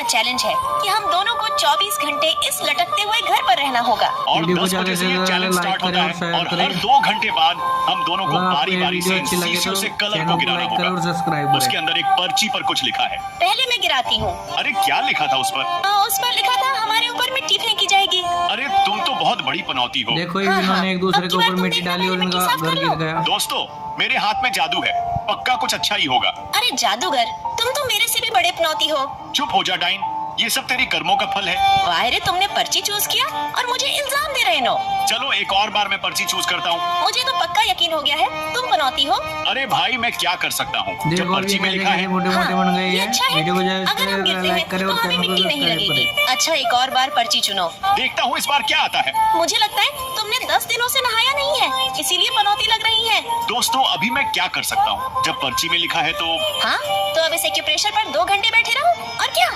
का चैलेंज है कि हम दोनों को 24 घंटे इस लटकते हुए घर पर रहना होगा। और 10 बजे से ये चैलेंज स्टार्ट होता है और हर 2 घंटे बाद हम दोनों को बारी बारी से शीशियों से कलर को गिराना होगा। उसके अंदर एक पर्ची पर कुछ लिखा है। पहले मैं गिराती हूँ। अरे क्या लिखा था उस पर? उस पर लिखा था हमारे ऊपर मिट्टी फेंकी जाएगी। अरे तुम तो बहुत बड़ी पनौती हो। देखो इन्होंने एक दूसरे के ऊपर मिट्टी डाली और इनका घर गिर गया। दोस्तों मेरे हाथ में जादू है, पक्का कुछ अच्छा ही होगा। अरे जादूगर, तुम तो मेरे से भी बड़े पनौती हो। चुप हो जा डाइन, ये सब तेरी कर्मों का फल है। वाह रे, तुमने पर्ची चूज किया और मुझे इल्जाम दे रहे हो। चलो एक और बार मैं पर्ची चूज करता हूँ। मुझे तो पक्का यकीन हो गया है तुम पनौती हो। अरे भाई मैं क्या कर सकता हूँ, जब देखो पर्ची में लिखा है। मोटे मोटे बन गए ये हैं। अच्छा है। वीडियो को अगर हम गिरते हैं लाइक करें तो और हमें चैनल को मिट्टी नहीं सब्सक्राइब लगेगी। करें। अच्छा, एक और बार पर्ची चुनो। देखता हूँ इस बार क्या आता है। मुझे लगता है तुमने 10 दिनों से नहाया नहीं है, इसीलिए पनौती लग रही है। दोस्तों अभी मैं क्या कर सकता हूँ, जब पर्ची में लिखा है तो। हाँ, तो अब इस एक्यूप्रेशर पर 2 घंटे बैठे रहो और क्या।